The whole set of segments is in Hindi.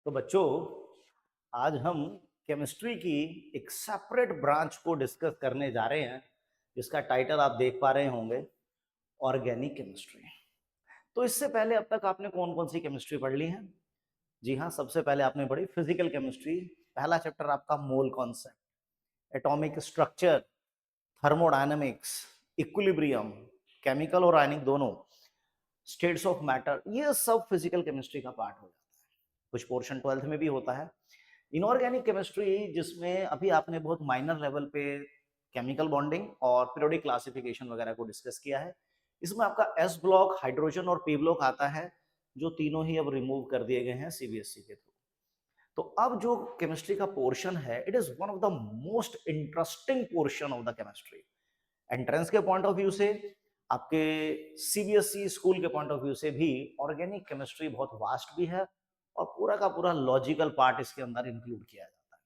तो बच्चों, आज हम केमिस्ट्री की एक सेपरेट ब्रांच को डिस्कस करने जा रहे हैं, जिसका टाइटल आप देख पा रहे होंगे, ऑर्गेनिक केमिस्ट्री। तो इससे पहले अब तक आपने कौन कौन सी केमिस्ट्री पढ़ ली है? जी हाँ, सबसे पहले आपने पढ़ी फिजिकल केमिस्ट्री। पहला चैप्टर आपका mole concept, atomic structure, thermodynamics, equilibrium, chemical और आयनिक दोनों, स्टेट्स ऑफ मैटर, ये सब फिजिकल केमिस्ट्री का पार्ट हो जाता है। कुछ पोर्शन 12th में भी होता है। इनऑर्गेनिक केमिस्ट्री, जिसमें अभी आपने बहुत माइनर लेवल पे केमिकल बॉन्डिंग और पीरियोडिक क्लासिफिकेशन वगैरह को डिस्कस किया है। इसमें आपका एस ब्लॉक, हाइड्रोजन और पी ब्लॉक आता है, जो तीनों ही अब रिमूव कर दिए गए हैं सीबीएसई के थ्रू। तो अब जो केमिस्ट्री का पोर्शन है, it is one of the most interesting portion of the chemistry. Entrance के पॉइंट ऑफ व्यू से, आपके सीबीएसई स्कूल के पॉइंट ऑफ व्यू से भी ऑर्गेनिक केमिस्ट्री बहुत वास्ट भी है और पूरा का पूरा लॉजिकल पार्ट इसके अंदर इंक्लूड किया जाता है।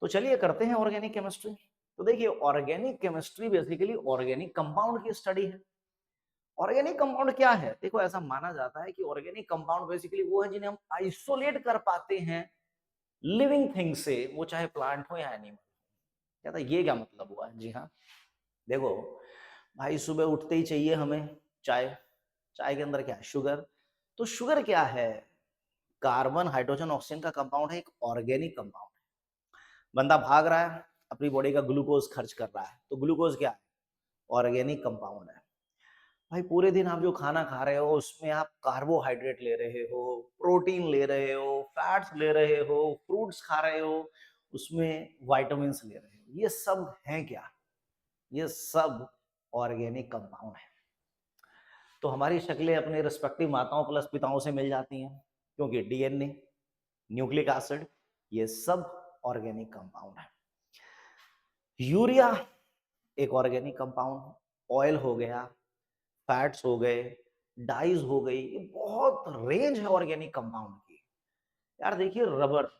तो चलिए करते हैं ऑर्गेनिक केमिस्ट्री। तो देखिए, organic chemistry basically organic compound की स्टडी है। ऑर्गेनिक कंपाउंड क्या है? देखो, ऐसा माना जाता है कि ऑर्गेनिक कंपाउंड बेसिकली वो है जिन्हें हम आइसोलेट कर पाते हैं लिविंग थिंग से, वो चाहे प्लांट हो या एनिमल। क्या था ये? क्या मतलब हुआ? जी हाँ, देखो भाई, सुबह उठते ही चाहिए हमें चाय। चाय के अंदर क्या है? शुगर। तो शुगर क्या है? कार्बन, हाइड्रोजन, ऑक्सीजन का कंपाउंड है, एक ऑर्गेनिक कंपाउंड है। बंदा भाग रहा है, अपनी बॉडी का ग्लूकोज खर्च कर रहा है, तो ग्लूकोज क्या है? ऑर्गेनिक कंपाउंड है। भाई, पूरे दिन आप जो खाना खा रहे हो उसमें आप कार्बोहाइड्रेट ले रहे हो, प्रोटीन ले रहे हो, फैट्स ले रहे हो, फ्रूट्स खा रहे हो, उसमें वाइटामिन ले रहे हो, ये सब है क्या? ये सब ऑर्गेनिक कंपाउंड है। तो हमारी शक्लें अपने रिस्पेक्टिव माताओं प्लस पिताओं से मिल जाती हैं, क्योंकि डीएनए, न्यूक्लिक एसिड, ये सब ऑर्गेनिक कंपाउंड है। यूरिया एक ऑर्गेनिक कंपाउंड, ऑयल हो गया, फैट्स हो गए, डाइज हो गई, ये बहुत रेंज है ऑर्गेनिक कंपाउंड की। यार देखिए, रबर,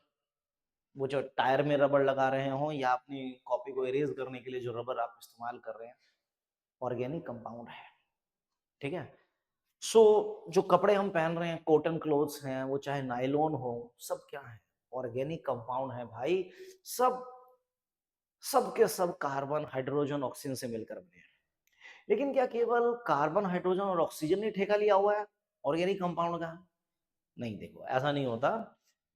वो जो टायर में रबर लगा रहे हो या अपनी कॉपी को इरेज करने के लिए जो रबर आप इस्तेमाल कर रहे हैं, ऑर्गेनिक कंपाउंड है। ठीक है। सो जो कपड़े हम पहन रहे हैं, कॉटन क्लोथ्स हैं, वो चाहे नायलॉन हो, सब क्या है? ऑर्गेनिक कंपाउंड है भाई। सब सब के सब कार्बन, हाइड्रोजन, ऑक्सीजन से मिलकर बने हैं। लेकिन क्या केवल कार्बन, हाइड्रोजन और ऑक्सीजन ने ठेका लिया हुआ है ऑर्गेनिक कंपाउंड का? नहीं, देखो ऐसा नहीं होता।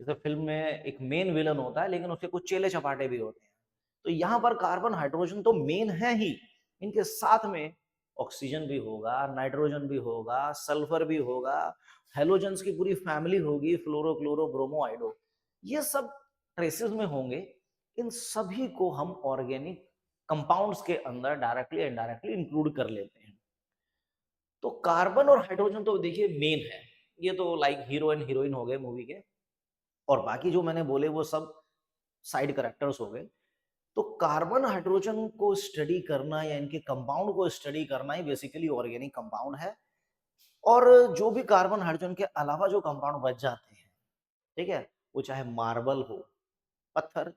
जैसे फिल्म में एक मेन विलन होता है, लेकिन उसके कुछ चेले चपाटे भी होते हैं। तो यहाँ पर कार्बन, हाइड्रोजन तो मेन है ही, इनके साथ में ऑक्सीजन भी होगा, नाइट्रोजन भी होगा, सल्फर भी होगा, हेलोजेंस की पूरी फैमिली होगी, फ्लोरो, क्लोरो, ब्रोमो, आइडो, ये सब ट्रेसेस में होंगे। इन सभी को हम ऑर्गेनिक कंपाउंड्स के अंदर डायरेक्टली इनडायरेक्टली इंक्लूड कर लेते हैं। तो कार्बन और हाइड्रोजन तो देखिए मेन है, ये तो लाइक हीरो एंड हीरोइन हो गए मूवी के, और बाकी जो मैंने बोले वो सब साइड कैरेक्टर्स हो गए। तो कार्बन, हाइड्रोजन को स्टडी करना या इनके कंपाउंड को स्टडी करना ही बेसिकली ऑर्गेनिक कंपाउंड है। और जो भी कार्बन, हाइड्रोजन के अलावा जो कंपाउंड बच जाते हैं, ठीक है, वो चाहे मार्बल हो, पत्थर,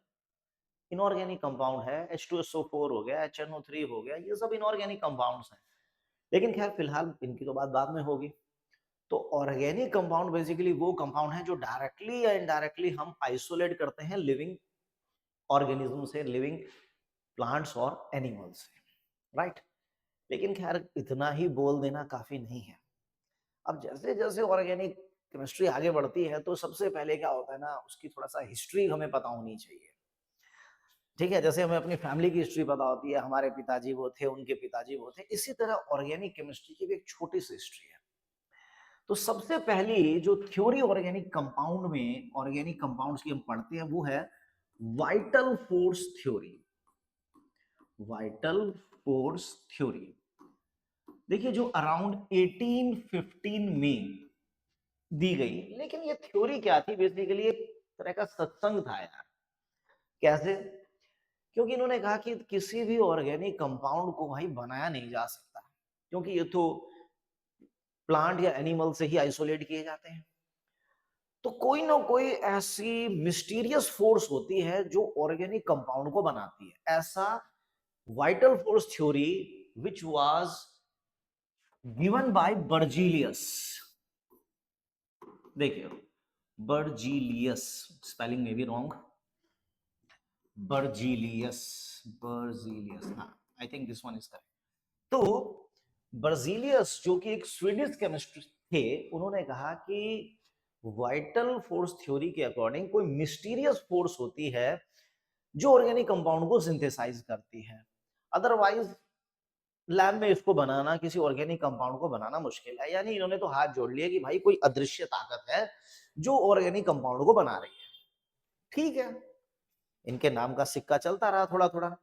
इनऑर्गेनिक कंपाउंड है। H2SO4 हो गया, HNO3 हो गया, ये सब इनऑर्गेनिक कंपाउंड्स हैं। लेकिन खैर फिलहाल इनकी तो बात बाद में होगी। तो ऑर्गेनिक कंपाउंड बेसिकली वो कंपाउंड है जो डायरेक्टली या इनडायरेक्टली हम आइसोलेट करते हैं लिविंग ऑर्गेनिज्म से, लिविंग प्लांट्स और एनिमल्स से, राइट। लेकिन खैर इतना ही बोल देना काफी नहीं है। अब जैसे जैसे ऑर्गेनिक केमिस्ट्री आगे बढ़ती है, तो सबसे पहले क्या होता है ना, उसकी थोड़ा सा हिस्ट्री हमें पता होनी चाहिए। ठीक है, जैसे हमें अपनी फैमिली की हिस्ट्री पता होती है, हमारे पिताजी वो थे, उनके पिताजी वो थे, इसी तरह ऑर्गेनिक केमिस्ट्री की भी एक छोटी सी हिस्ट्री है। तो सबसे पहली जो थ्योरी ऑर्गेनिक कंपाउंड में, ऑर्गेनिक कंपाउंड्स की हम पढ़ते हैं, वो है vital force theory. Vital force theory, देखिए, जो अराउंड 1815 में दी गई। लेकिन ये थ्योरी क्या थी? बेसिकली एक तरह का सत्संग था यार। कैसे? क्योंकि इन्होंने कहा कि किसी भी ऑर्गेनिक कंपाउंड को भाई बनाया नहीं जा सकता, क्योंकि ये तो प्लांट या एनिमल से ही आइसोलेट किए जाते हैं। तो कोई ना कोई ऐसी मिस्टीरियस फोर्स होती है जो ऑर्गेनिक कंपाउंड को बनाती है। ऐसा vital force theory which was given by Berzelius. देखिए, बर्जीलियस, स्पेलिंग में भी रॉन्ग, बर्जीलियस, बर्जीलियस, हाँ, I think this one is correct. तो बर्जीलियस जो कि एक स्वीडिश केमिस्ट थे, उन्होंने कहा कि वाइटल फोर्स थ्योरी के अकॉर्डिंग कोई मिस्टीरियस फोर्स होती है जो ऑर्गेनिक कंपाउंड को सिंथेसाइज करती है, अदरवाइज लैब में इसको बनाना, किसी ऑर्गेनिक कंपाउंड को बनाना मुश्किल है। यानी इन्होंने तो हाथ जोड़ लिया कि भाई कोई अदृश्य ताकत है जो ऑर्गेनिक कंपाउंड को बना रही है। ठीक है, इनके नाम का सिक्का चलता रहा थोड़ा थोड़ा,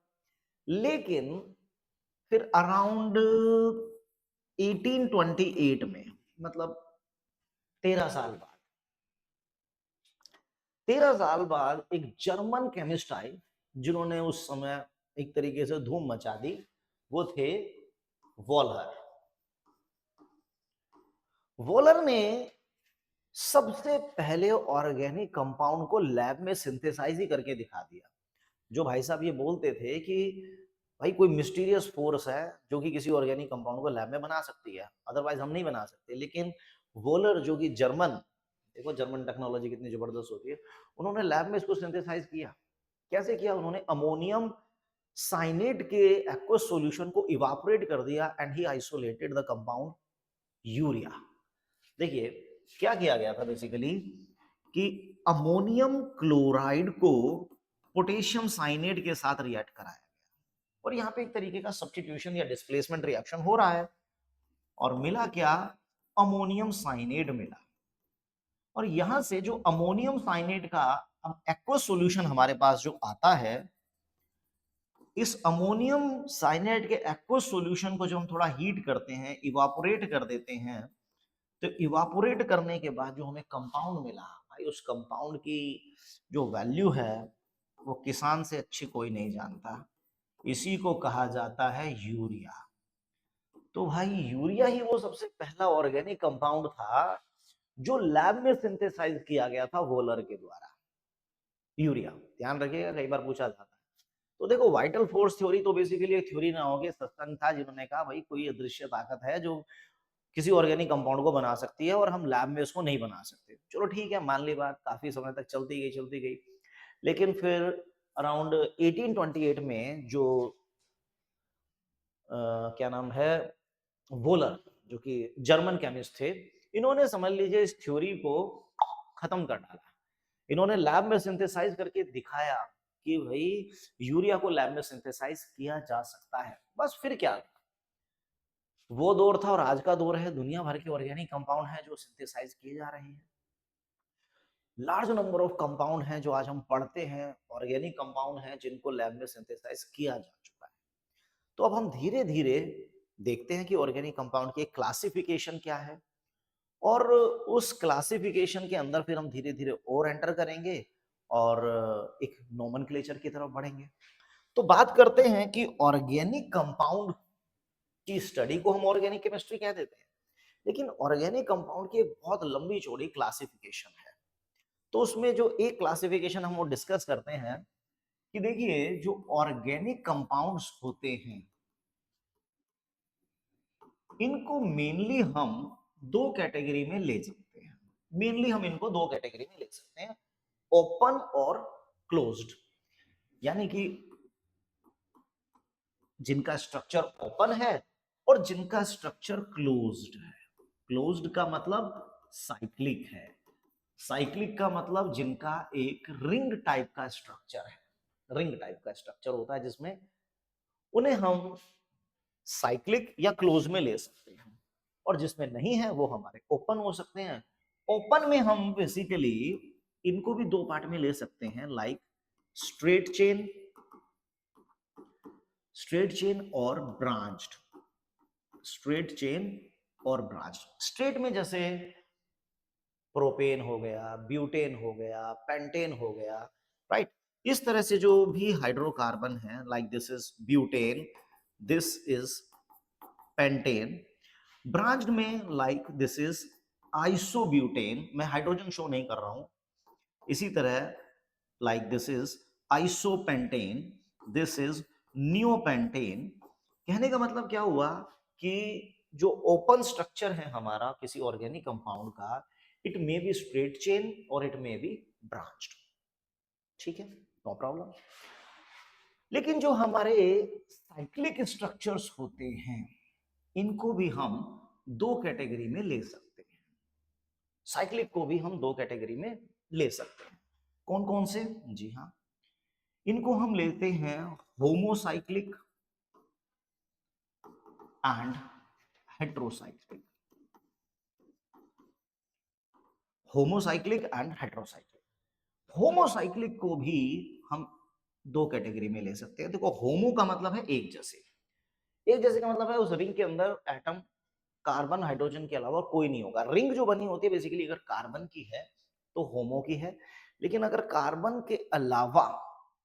लेकिन फिर अराउंड 1828 में, मतलब 13 साल बाद, 13 साल बाद एक जर्मन केमिस्ट आए जिन्होंने उस समय एक तरीके से धूम मचा दी। वो थे वॉलर। वॉलर ने सबसे पहले ऑर्गेनिक कंपाउंड को लैब में सिंथेसाइज ही करके दिखा दिया। जो भाई साहब ये बोलते थे कि भाई कोई मिस्टीरियस फोर्स है जो कि किसी ऑर्गेनिक कंपाउंड को लैब में बना सकती है, अदरवाइज हम नहीं बना सकते, लेकिन वॉलर जो कि जर्मन, देखो जर्मन टेक्नोलॉजी कितनी जबरदस्त होती है, उन्होंने लैब में इसको सिंथेसाइज किया। कैसे किया? उन्होंने अमोनियम साइनेट के एक्वस सॉल्यूशन को इवापोरेट कर दिया and he isolated the compound urea. देखिए क्या किया गया था बेसिकली कि अमोनियम क्लोराइड को पोटेशियम साइनेट के साथ रिएक्ट कराया गया और यहाँ पे एक तरीके का सब्स्टिट्यूशन या डिस्प्लेसमेंट रिएक्शन हो रहा है और मिला क्या? अमोनियम साइनेट मिला। और यहां से जो अमोनियम साइनेट का अब एक्वस सॉल्यूशन हमारे पास जो आता है, इस अमोनियम साइनेट के एक्वस सॉल्यूशन को जो हम थोड़ा हीट करते हैं, इवापोरेट कर देते हैं, तो इवापोरेट करने के बाद जो हमें कंपाउंड मिला, भाई उस कंपाउंड की जो वैल्यू है वो किसान से अच्छी कोई नहीं जानता। इसी को कहा जाता है यूरिया। तो भाई यूरिया ही वो सबसे पहला ऑर्गेनिक कंपाउंड था जो लैब में सिंथेसाइज किया गया था वॉलर के द्वारा। यूरिया, ध्यान रखिएगा, कई बार पूछा जाता है। तो देखो वाइटल फोर्स थ्योरी तो बेसिकली एक थ्योरी ना होगी, सत्संग था जिन्होंने कहा भाई कोई अदृश्य ताकत है जो किसी ऑर्गेनिक कंपाउंड को बना सकती है और हम लैब में उसको नहीं बना सकते। चलो ठीक है, मान ली बात, काफी समय तक चलती गई। लेकिन फिर अराउंड 1828 में जो क्या नाम है, वोलर जो कि जर्मन केमिस्ट थे, इन्होंने समझ लीजिए इस थ्योरी को खत्म कर डाला। इन्होंने लैब में सिंथेसाइज करके दिखाया कि भाई यूरिया को लैब में सिंथेसाइज किया जा सकता है। बस फिर क्या, वो दौर था और आज का दौर है, दुनिया भर के ऑर्गेनिक कंपाउंड हैं जो सिंथेसाइज किए जा रहे हैं। लार्ज नंबर ऑफ कंपाउंड हैं जो आज हम पढ़ते हैं, ऑर्गेनिक कंपाउंड हैं जिनको लैब में सिंथेसाइज किया जा चुका है। तो अब हम धीरे धीरे देखते हैं कि ऑर्गेनिक कंपाउंड की क्लासिफिकेशन क्या है और उस क्लासिफिकेशन के अंदर फिर हम धीरे धीरे और एंटर करेंगे और एक नोमेनक्लेचर की तरफ बढ़ेंगे। तो बात करते हैं कि ऑर्गेनिक कंपाउंड की स्टडी को हम ऑर्गेनिक केमिस्ट्री कह देते हैं, लेकिन ऑर्गेनिक कंपाउंड की एक बहुत लंबी चौड़ी क्लासिफिकेशन है। तो उसमें जो एक क्लासिफिकेशन हम वो डिस्कस करते हैं कि देखिए जो ऑर्गेनिक कंपाउंड्स होते हैं इनको मेनली हम दो कैटेगरी में ले सकते हैं। मेनली हम इनको दो कैटेगरी में ले सकते हैं, ओपन और क्लोज्ड। यानी कि जिनका स्ट्रक्चर ओपन है और जिनका स्ट्रक्चर क्लोज्ड है। क्लोज्ड का मतलब साइक्लिक है, साइक्लिक का मतलब जिनका एक रिंग टाइप का स्ट्रक्चर है। रिंग टाइप का स्ट्रक्चर होता है जिसमें उन्हें हम साइक्लिक या क्लोज में ले सकते हैं, और जिसमें नहीं है वो हमारे ओपन हो सकते हैं। ओपन में हम बेसिकली इनको भी दो पार्ट में ले सकते हैं, like straight chain, straight chain और ब्रांच्ड। स्ट्रेट चेन और ब्रांच्ड। स्ट्रेट में जैसे प्रोपेन हो गया, ब्यूटेन हो गया, पेंटेन हो गया, राइट। इस तरह से जो भी हाइड्रोकार्बन है, like this is butane, this is pentane. Branched में लाइक दिस इज आइसोब्यूटेन, मैं हाइड्रोजन शो नहीं कर रहा हूं। इसी तरह like this is isopentane, this is neopentane. कहने का मतलब क्या हुआ कि जो ओपन स्ट्रक्चर है हमारा किसी ऑर्गेनिक कंपाउंड का, it may be straight chain और इट मे बी ब्रांच्ड, ठीक है, नो प्रॉब्लम। लेकिन जो हमारे साइक्लिक स्ट्रक्चर्स होते हैं इनको भी हम दो कैटेगरी में ले सकते हैं, साइक्लिक को भी हम दो कैटेगरी में ले सकते हैं। कौन कौन से? जी हाँ, इनको हम लेते हैं homocyclic and heterocyclic. Homocyclic and heterocyclic. Homocyclic को भी हम दो कैटेगरी में ले सकते हैं। देखो, होमो का मतलब है एक जैसे, एक जैसे का मतलब है उस रिंग के अंदर एटम कार्बन हाइड्रोजन के अलावा कोई नहीं होगा। रिंग जो बनी होती है बेसिकली अगर कार्बन की है तो होमो की है, लेकिन अगर कार्बन के अलावा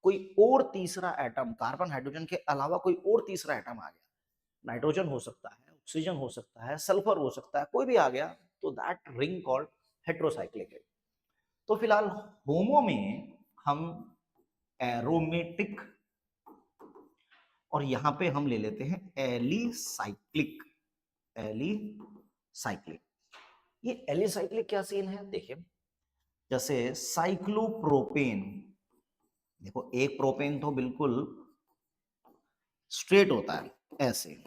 कोई और तीसरा एटम, कार्बन हाइड्रोजन के अलावा कोई और तीसरा एटम आ गया, नाइट्रोजन हो सकता है, ऑक्सीजन हो सकता है, सल्फर हो सकता है, कोई भी आ गया, तो दैट रिंग कॉल्ड हेट्रोसाइक्लिक है। तो फिलहाल होमो में हम एरोमेटिक और यहां पे हम ले लेते हैं एलिसाइक्लिक। एलिसाइक्लिक, ये एलिसाइक्लिक क्या सीन है देखिए, जैसे साइक्लोप्रोपेन, देखो एक प्रोपेन तो बिल्कुल स्ट्रेट होता है ऐसे,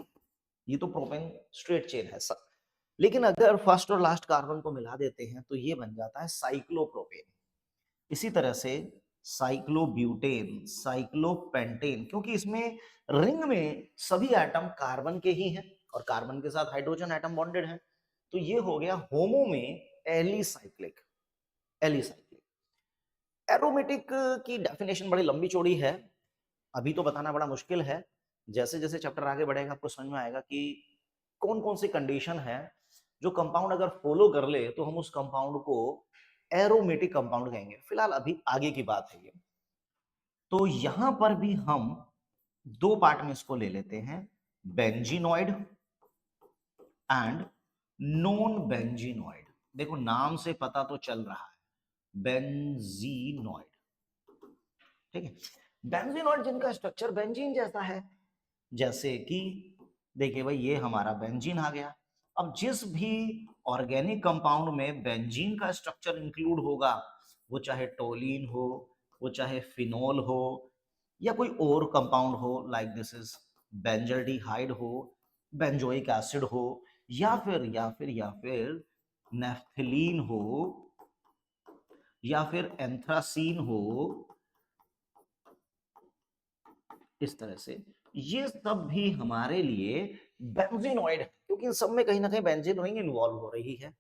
ये तो प्रोपेन स्ट्रेट चेन है सब, लेकिन अगर फर्स्ट और लास्ट कार्बन को मिला देते हैं तो ये बन जाता है साइक्लोप्रोपेन। इसी तरह से साइक्लोब्यूटेन, साइक्लोपेंटेन, क्योंकि इसमें रिंग में सभी एटम कार्बन के ही हैं और कार्बन के साथ हाइड्रोजन एटम बॉन्डेड है, तो ये हो गया होमो में एलिसाइक्लिक। एलिसाइक्लिक एरोमेटिक की डेफिनेशन बड़ी लंबी चौड़ी है, अभी तो बताना बड़ा मुश्किल है। जैसे जैसे चैप्टर आगे बढ़ेगा आपको समझ में आएगा कि कौन कौन सी कंडीशन है जो कंपाउंड अगर फॉलो कर ले तो हम उस कंपाउंड को एरोमेटिक कंपाउंड कहेंगे। फिलहाल अभी आगे की बात है ये। तो यहां पर भी हम दो पार्ट में इसको ले लेते हैं, बेंजीनॉइड एंड नॉन बेंजीनॉइड। देखो नाम से पता तो चल रहा है, बेंजीनॉइड, ठीक है। बेंजीनॉइड जिनका स्ट्रक्चर बेंजीन जैसा है, जैसे कि देखिए भाई ये हमारा बेंजीन आ गया। अब जिस भी ऑर्गेनिक कंपाउंड में बेंजीन का स्ट्रक्चर इंक्लूड होगा, वो चाहे टोलिन हो, वो चाहे फिनोल हो, या कोई और कंपाउंड हो, लाइक दिस इज बेंजल्डिहाइड हो, बेंजोइक एसिड हो, या फिर नेफ्थलीन हो, या फिर एंथ्रासीन हो, इस तरह से ये सब भी हमारे लिए बेंजीनॉइड है, क्योंकि इन सब में कहीं ना कहीं बेंजीन रिंग इन्वॉल्व हो रही है।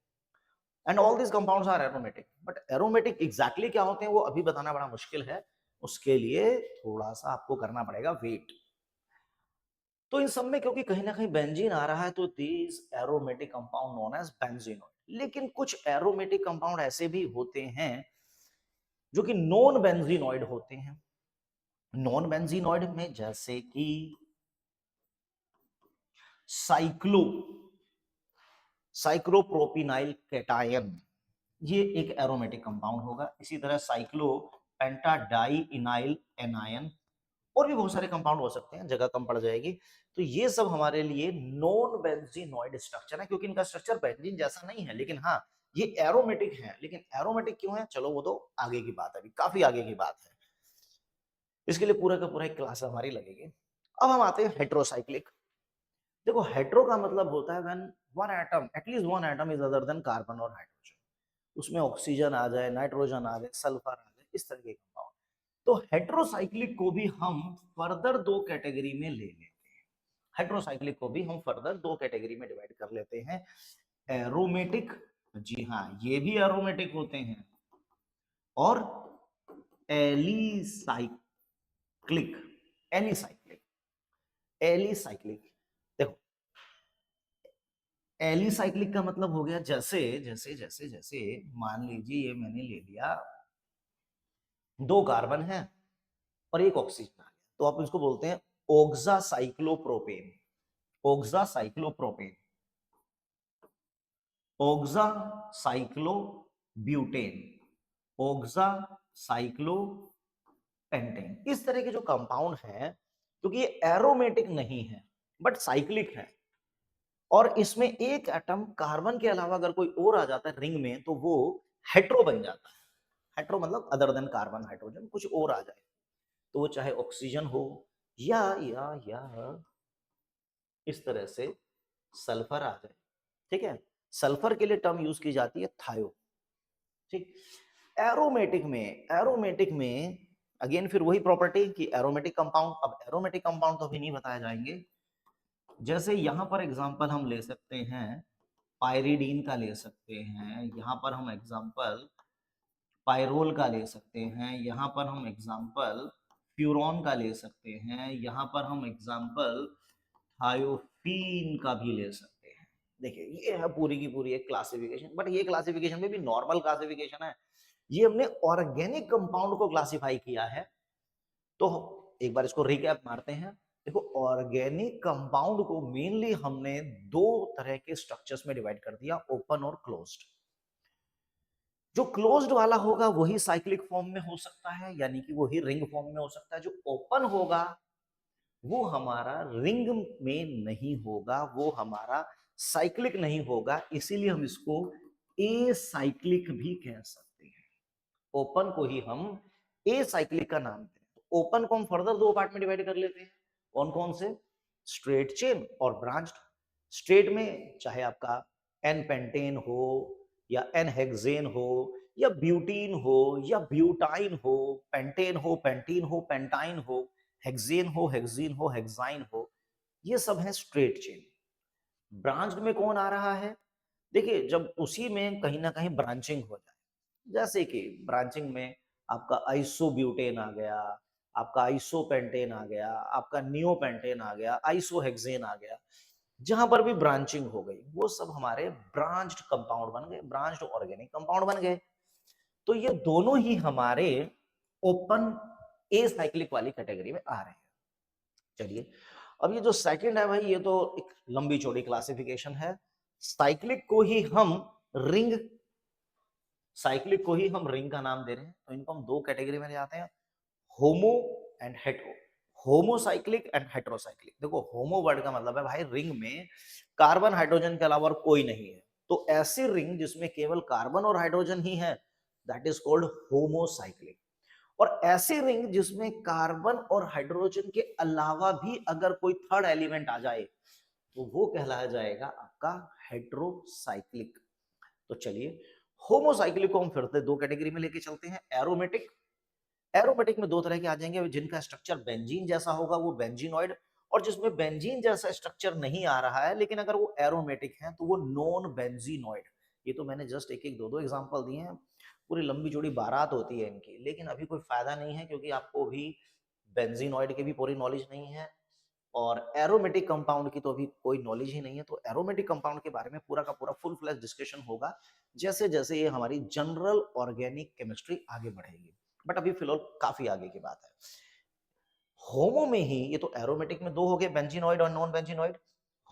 And all this compounds are aromatic, but aromatic exactly क्या होते हैं वो अभी बताना बड़ा मुश्किल है, उसके लिए थोड़ा सा आपको करना पड़ेगा वेट। तो इन सब में क्योंकि कहीं ना कहीं बेंजीन आ रहा है तो this aromatic compound known as benzenoid. लेकिन कुछ एरोमेटिक कंपाउंड ऐसे भी होते हैं जो कि नॉन बेंजीनॉइड होते हैं। नॉन बेंजीनॉइड में जैसे कि साइक्लोप्रोपिनाइल कैटायन, ये एक एरोमेटिक कंपाउंड होगा। इसी तरह साइक्लो पेंटाडाइइनाइल एनायन, और भी बहुत सारे कंपाउंड हो सकते हैं, जगह कम पड़ जाएगी। तो ये सब हमारे लिए नॉन बेंजीनॉइड स्ट्रक्चर है, क्योंकि इनका स्ट्रक्चर बेंजीन जैसा नहीं है, लेकिन हाँ ये एरोमेटिक है। लेकिन एरोमेटिक क्यों है, चलो वो तो आगे की बात है, अभी काफी आगे की बात है, इसके लिए पूरा का पूरा एक क्लास हमारी लगेगी। अब हम आते हैं हेट्रोसाइक्लिक। देखो हेट्रो का मतलब होता है when one atom, at least one atom is other than carbon और हाइड्रोजन, उसमें ऑक्सीजन आ जाए, नाइट्रोजन आ जाए, सल्फर आ जाए, इस तरह के कंपाउंड। तो हेट्रोसाइक्लिक को भी हम फर्दर दो कैटेगरी में ले लेते हैं। हेट्रोसाइक्लिक को भी हम फर्दर दो कैटेगरी में डिवाइड कर लेते हैं, एरोमेटिक, जी हाँ ये भी एरोमेटिक होते हैं, और एलिसाइक्लिक। एलिसाइक्लिक, एलिसाइक्लिक, देखो एलिसाइक्लिक का मतलब हो गया जैसे जैसे जैसे जैसे मान लीजिए ये मैंने ले लिया, दो कार्बन है और एक ऑक्सीजन आ गया, तो आप इसको बोलते हैं ओक्सासाइक्लोप्रोपेन। ओक्सासाइक्लोप्रोपेन, ओक्सासाइक्लोब्यूटेन, ओक्सासाइक्लोपेंटेन, इस तरह के जो कंपाउंड हैं, क्योंकि ये एरोमेटिक नहीं है बट साइक्लिक है, और इसमें एक एटम कार्बन के अलावा अगर कोई और आ जाता है रिंग में तो वो हेट्रो बन जाता है। हेट्रो मतलब अदर देन कार्बन हाइड्रोजन कुछ और आ जाए, तो वो चाहे ऑक्सीजन हो या इस तरह से सल्फर आ जाए। ठीक है, सल्फर के लिए टर्म यूज की जाती है थायो। ठीक, एरोमेटिक में अगेन फिर वही प्रॉपर्टी कि एरोमेटिक कंपाउंड, अब एरोमेटिक कंपाउंड तो अभी नहीं बताया जाएंगे। जैसे यहां पर एग्जांपल हम ले सकते हैं पायरीडीन का, ले सकते हैं यहां पर हम एग्जांपल पायरोल का ले सकते हैं, यहाँ पर हम एग्जाम्पल फ्यूरॉन का ले सकते हैं, यहाँ पर हम एग्जाम्पल थायोफीन का भी ले सकते हैं। देखिए ये है पूरी की पूरी एक क्लासिफिकेशन, बट ये क्लासिफिकेशन में भी नॉर्मल क्लासिफिकेशन है। ये हमने ऑर्गेनिक कंपाउंड को क्लासिफाई किया है। तो एक बार इसको रिकैप मारते हैं। देखो ऑर्गेनिक कंपाउंड को मेनली हमने दो तरह के स्ट्रक्चर्स में डिवाइड कर दिया, ओपन और क्लोज्ड। जो क्लोज्ड वाला होगा वही साइक्लिक फॉर्म में हो सकता है, यानी कि वही रिंग फॉर्म में हो सकता है। जो ओपन होगा वो हमारा रिंग में नहीं होगा, वो हमारा साइक्लिक नहीं होगा, इसीलिए हम इसको ए साइक्लिक भी कह सकते हैं। ओपन को ही हम ए साइक्लिक का नाम देते हैं। ओपन को हम फर्दर दो पार्ट में डिवाइड कर लेते हैं। कौन कौन से? स्ट्रेट चेन और ब्रांच्ड। स्ट्रेट में चाहे आपका एन पेंटेन हो या एन हेक्सेन हो या ब्यूटीन हो या ब्यूटाइन हो, पेंटेन हो, पेंटीन हो, पेंटाइन हो, हेक्सेन हो, हेक्सीन हो, हेक्साइन हो, ये सब है स्ट्रेट चेन। ब्रांच्ड में कौन आ रहा है? देखिए जब उसी में कहीं ना कहीं ब्रांचिंग हो जाए, जैसे कि ब्रांचिंग में आपका आइसोब्यूटेन आ गया, आपका आइसोपेंटेन आ गया, आपका नियोपेंटेन आ गया, आइसोहेक्सेन आ गया, जहां पर भी ब्रांचिंग हो गई वो सब हमारे ब्रांच्ड कंपाउंड बन गए, ब्रांच्ड ऑर्गेनिक कंपाउंड बन गए। तो ये दोनों ही हमारे ओपन ए साइक्लिक वाली कैटेगरी में आ रहे हैं। चलिए अब ये जो सेकंड है भाई, ये तो एक लंबी चौड़ी क्लासिफिकेशन है। साइक्लिक को ही हम रिंग साइक्लिक को ही हम रिंग का नाम दे रहे हैं, तो इनको हम दो कैटेगरी में ले आते हैं, homo and hetero. Homocyclic and heterocyclic. देखो होमो वर्ड का मतलब है भाई रिंग में कार्बन हाइड्रोजन के अलावा और कोई नहीं है, तो ऐसी रिंग जिसमें केवल कार्बन और हाइड्रोजन ही है, दैट इज कॉल्ड होमोसाइक्लिक। और ऐसी रिंग जिसमें कार्बन और हाइड्रोजन के अलावा भी अगर कोई थर्ड एलिमेंट आ जाए तो वो कहलाया जाएगा आपका हेट्रोसाइक्लिक। तो चलिए होमोसाइक्लिक को हम फिर से दो कैटेगरी में लेके चलते हैं, एरोमेटिक। एरोमेटिक में दो तरह के आ जाएंगे, जिनका स्ट्रक्चर बेंजीन जैसा होगा वो बेंजीनॉइड, और जिसमें बेंजीन जैसा स्ट्रक्चर नहीं आ रहा है लेकिन अगर वो एरोमेटिक है तो वो नॉन बेंजीनॉइड। ये तो मैंने जस्ट एक एक दो दो एग्जांपल दिए हैं, पूरी लंबी चौड़ी बारात होती है इनकी, लेकिन अभी कोई फायदा नहीं है क्योंकि आपको भी बेंजीनॉइड की भी पूरी नॉलेज नहीं है और एरोमेटिक कंपाउंड की तो अभी कोई नॉलेज ही नहीं है। तो एरोमेटिक कंपाउंड के बारे में पूरा का पूरा फुल फ्लैश डिस्कशन होगा जैसे जैसे ये हमारी जनरल ऑर्गेनिक केमिस्ट्री आगे बढ़ेगी, बट अभी फिलहाल काफी आगे की बात है। होमो में ही, ये तो एरोमेटिक में दो हो गए, बेंजीनॉइड और नॉन बेंजीनॉइड।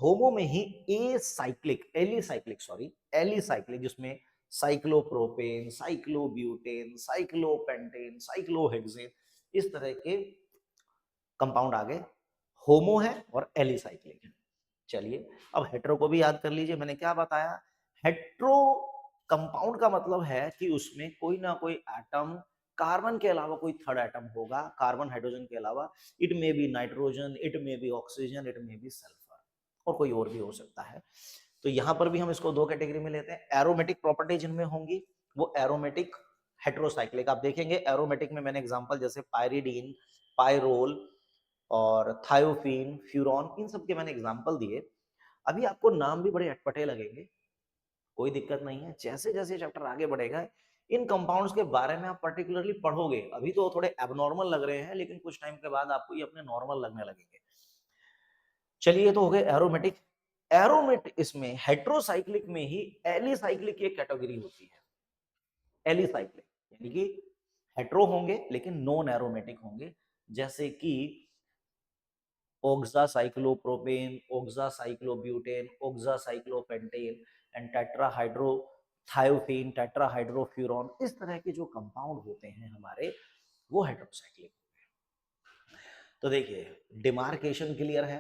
होमो में ही acyclic, alicyclic sorry, alicyclic, जिसमें साइक्लोप्रोपेन, साइक्लोब्यूटेन, साइक्लोपेंटेन, साइक्लोहेक्सेन, इस तरह के कंपाउंड आ गए, होमो है और एलिसाइक्लिक है। चलिए अब हेट्रो को भी याद कर लीजिए, मैंने क्या बताया, हेट्रो कंपाउंड का मतलब है कि उसमें कोई ना कोई एटम कार्बन के अलावा कोई थर्ड एटम होगा, कार्बन हाइड्रोजन के अलावा। It may be nitrogen, it may be oxygen, it may be sulphur, और कोई और भी हो सकता है। तो यहां पर भी हम इसको दो कैटेगरी में लेते हैं। एरोमेटिक प्रॉपर्टी जिनमें होंगी वो एरोमेटिक हेट्रोसाइक्लिक। आप देखेंगे एरोमेटिक में मैंने एग्जांपल जैसे पायरीडीन, पायरोल और थायोफीन, फ्यूरॉन, इन सब के मैंने एग्जांपल दिए। अभी आपको नाम भी बड़े अटपटे लगेंगे, कोई दिक्कत नहीं है, जैसे जैसे चैप्टर आगे बढ़ेगा इन कंपाउंड्स के बारे में आप पर्टिकुलरली पढ़ोगे। अभी तो थोड़े एबनॉर्मल लग रहे हैं लेकिन कुछ टाइम के बाद आपको ये अपने नॉर्मल लगने लगेंगे। चलिए तो हो गए एरोमेटिक। एरोमेटिक इसमें हेट्रोसाइक्लिक में ही एलिसाइक्लिक की एक कैटेगरी होती है, एलिसाइक्लिक, यानी कि हेट्रो होंगे लेकिन नॉन एरोमेटिक होंगे, जैसे कि oxacyclopropane, oxacyclobutane, oxacyclopentate and टेट्राहाइड्रोथायोफीन, tetrahydrofuran, इस तरह के जो कंपाउंड होते हैं हमारे वो हेट्रोसाइक्लिक होते हैं। तो देखिए डिमार्केशन क्लियर है,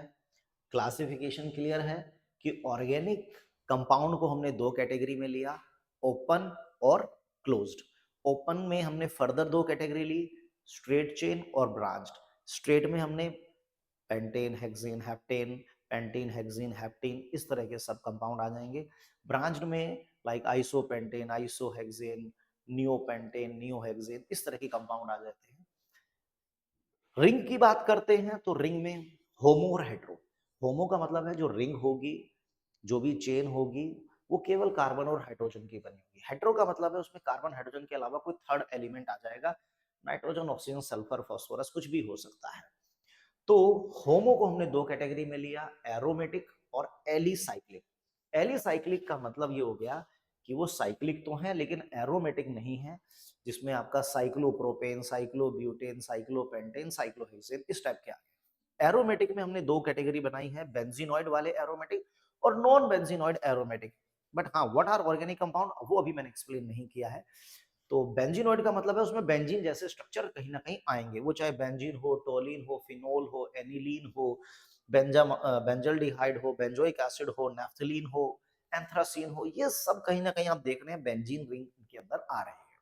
क्लासिफिकेशन क्लियर है कि ऑर्गेनिक कंपाउंड को हमने दो कैटेगरी में लिया, ओपन और क्लोज्ड। ओपन में हमने फर्दर दो कैटेगरी ली, स्ट्रेट चेन और ब्रांच्ड। स्ट्रेट में हमने pentane, hexane, heptane, pentene, hexene, heptene, इस तरह के सब कंपाउंड आ जाएंगे। ब्रांच्ड में like isopentane, isohexane, neopentane, neohexane, इस तरह के कंपाउंड आ जाते हैं। रिंग की बात करते हैं तो रिंग में होमो और हेट्रो। होमो का मतलब है जो रिंग होगी, जो भी चेन होगी, वो केवल कार्बन और हाइड्रोजन की बनी होगी। हेट्रो का मतलब है उसमें कार्बन हाइड्रोजन के अलावा कोई थर्ड एलिमेंट आ जाएगा, नाइट्रोजन, ऑक्सीजन, सल्फर, फास्फोरस, कुछ भी हो सकता है। तो होमो को हमने दो कैटेगरी में लिया, एरोमेटिक और एलिसाइक्लिक। एलिसाइक्लिक का मतलब ये हो गया कि वो साइक्लिक तो है लेकिन एरोमेटिक नहीं है, जिसमें आपका साइक्लोप्रोपेन, साइक्लोब्यूटेन, साइक्लोपेंटेन, साइक्लोहेक्सेन इस टाइप के आ गए। एरोमेटिक में हमने दो कैटेगरी बनाई है, बेंजीनॉइड वाले एरोमेटिक और नॉन बेंजीनॉइड एरोमेटिक। बट हाँ, व्हाट आर ऑर्गेनिक कंपाउंड वो अभी मैंने एक्सप्लेन नहीं किया है। तो बेंजीनॉइड का मतलब है उसमें बेंजीन जैसे स्ट्रक्चर कहीं ना कहीं आएंगे, वो चाहे बेंजीन हो, टोलिन हो, फिनोल हो, एनिलीन हो, बेंजल्डिहाइड हो, बेंजोइक एसिड हो, नैफ्थलीन हो, एंथ्रासीन हो, ये सब कहीं ना कहीं आप देख रहे हैं बेंजीन रिंग के अंदर आ रहे हैं।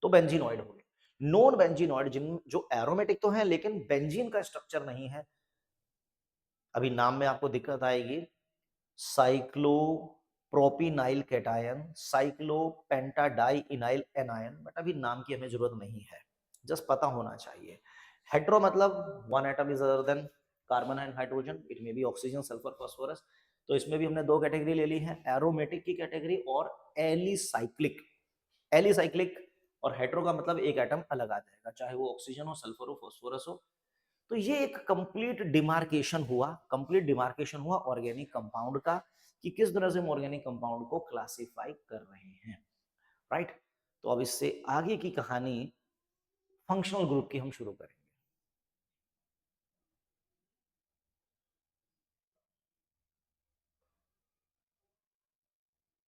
तो बेंजीनॉइड हो गए। नॉन बेंजीनॉइड जिन जो एरोमेटिक तो है लेकिन बेंजीन का स्ट्रक्चर नहीं है, अभी नाम में आपको दिक्कत आएगी, साइक्लोप्रोपिनाइल कैटायन, साइक्लोपेंटाडाई इनाइल एनायन, बट अभी नाम की हमें जरूरत नहीं है, जस्ट पता होना चाहिए। हेट्रो मतलब one atom is other than carbon and hydrogen, it may be oxygen, sulphur, phosphorus. तो इसमें भी हमने दो कैटेगरी ले ली है, एरोमेटिक की कैटेगरी और एलिसाइक्लिक। एलिसाइक्लिक और हेट्रो का मतलब एक एटम अलग आ जाएगा, चाहे वो ऑक्सीजन हो, सल्फर हो, फास्फोरस हो। तो ये एक कंप्लीट डिमार्केशन हुआ ऑर्गेनिक कंपाउंड का, कि किस तरह से हम ऑर्गेनिक कंपाउंड को क्लासिफाई कर रहे हैं, राइट। तो अब इससे आगे की कहानी फंक्शनल ग्रुप की हम शुरू करें।